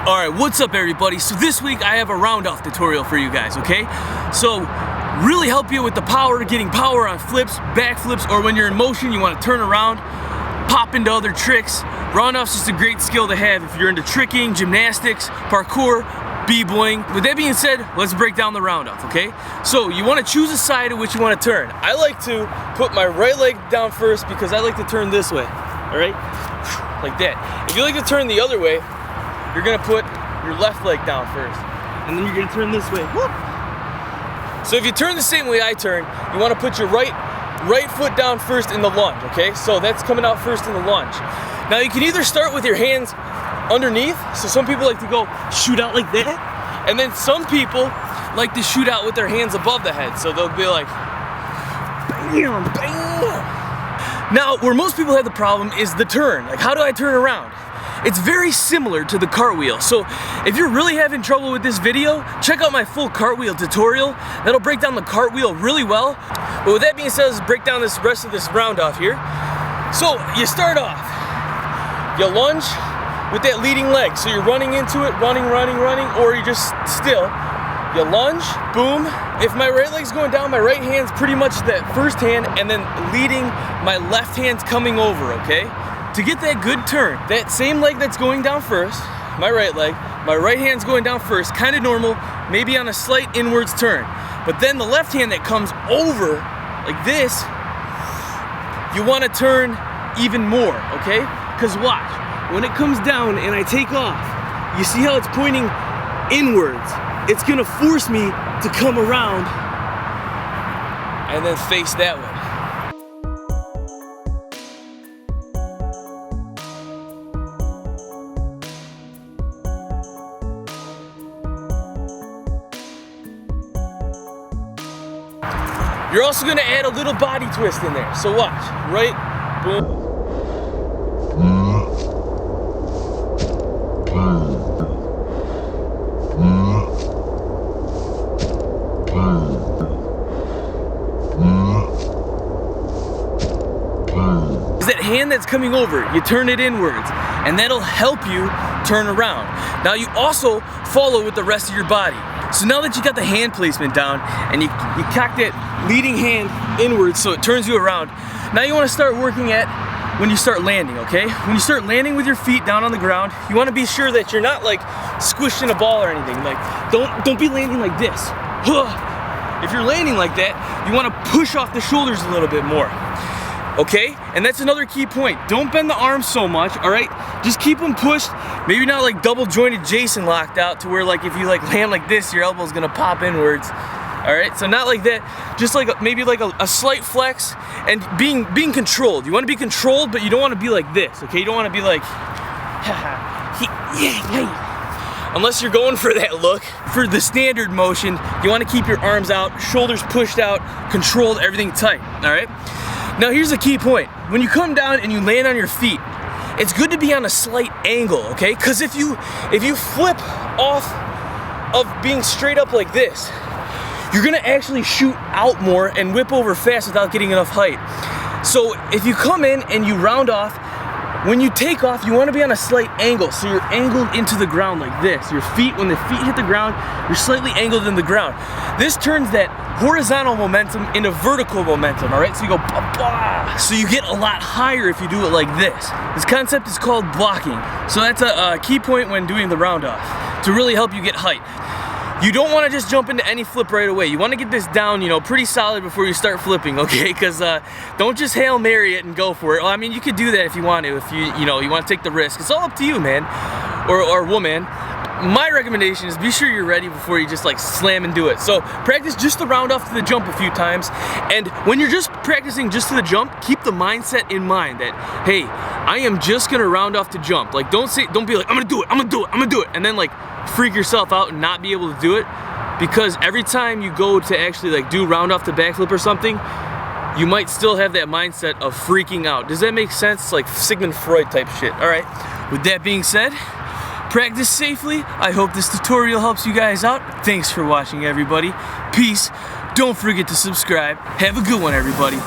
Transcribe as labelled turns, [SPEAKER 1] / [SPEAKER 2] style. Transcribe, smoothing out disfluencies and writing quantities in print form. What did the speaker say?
[SPEAKER 1] Alright, what's up everybody? So this week I have a round-off tutorial for you guys, okay? So, really help you with the power, getting power on flips, back flips, or when you're in motion, you want to turn around, pop into other tricks. Round-off's just a great skill to have if you're into tricking, gymnastics, parkour, b-boying. With that being said, let's break down the round-off, okay? So, you want to choose a side of which you want to turn. I like to put my right leg down first because I like to turn this way, alright? Like that. If you like to turn the other way, you're gonna put your left leg down first, and then you're gonna turn this way. Whoop. So if you turn the same way I turn, you wanna put your right foot down first in the lunge, okay? So that's coming out first in the lunge. Now you can either start with your hands underneath, so some people like to go shoot out like that, and then some people like to shoot out with their hands above the head, so they'll be like, bam, bam. Now, where most people have the problem is the turn. Like, how do I turn around? It's very similar to the cartwheel. So if you're really having trouble with this video, check out my full cartwheel tutorial. That'll break down the cartwheel really well. But with that being said, let's break down this rest of this round off here. So you start off, you lunge with that leading leg. So you're running into it, running, or you're just still. You lunge, boom. If my right leg's going down, my right hand's pretty much that first hand, and then leading, my left hand's coming over, okay? To get that good turn, that same leg that's going down first, my right leg, my right hand's going down first, kind of normal, maybe on a slight inwards turn. But then the left hand that comes over, like this, you want to turn even more, okay? Because watch, when it comes down and I take off, you see how it's pointing inwards? It's gonna force me to come around and then face that way. You're also gonna add a little body twist in there. So watch, right, boom. Is that hand that's coming over, you turn it inwards, and that'll help you turn around. Now you also follow with the rest of your body. So now that you got the hand placement down and you cock that leading hand inwards so it turns you around, now you want to start working at when you start landing, okay? When you start landing with your feet down on the ground, you want to be sure that you're not like squished in a ball or anything. Like don't be landing like this. If you're landing like that, you want to push off the shoulders a little bit more. Okay, and that's another key point. Don't bend the arms so much, all right? Just keep them pushed. Maybe not like double jointed Jason locked out to where like if you like land like this, your elbow's gonna pop inwards. All right, so not like that. Just like maybe like a slight flex and being controlled. You want to be controlled, but you don't want to be like this. Okay, you don't want to be like, unless you're going for that look. For the standard motion, you want to keep your arms out, shoulders pushed out, controlled, everything tight. All right. Now here's a key point. When you come down and you land on your feet, it's good to be on a slight angle, okay? Because if you flip off of being straight up like this, you're gonna actually shoot out more and whip over fast without getting enough height. So if you come in and you round off, when you take off, you want to be on a slight angle. So you're angled into the ground like this. Your feet, when the feet hit the ground, you're slightly angled in the ground. This turns that horizontal momentum into vertical momentum, all right? So you go, bah-bah. So you get a lot higher if you do it like this. This concept is called blocking. So that's a key point when doing the round off to really help you get height. You don't want to just jump into any flip right away. You want to get this down, you know, pretty solid before you start flipping, okay? Because don't just Hail Mary it and go for it. Well, I mean, you could do that if you want to, if you want to take the risk. It's all up to you, man, or woman. My recommendation is be sure you're ready before you just like slam and do it. So practice just the round off to the jump a few times. And when you're just practicing just to the jump, keep the mindset in mind that, hey, I am just gonna round off to jump. Like don't be like, I'm gonna do it, and then like freak yourself out and not be able to do it. Because every time you go to actually like do round off to backflip or something, you might still have that mindset of freaking out. Does that make sense? It's like Sigmund Freud type shit. All right, with that being said, practice safely. I hope this tutorial helps you guys out. Thanks for watching, everybody. Peace. Don't forget to subscribe. Have a good one, everybody.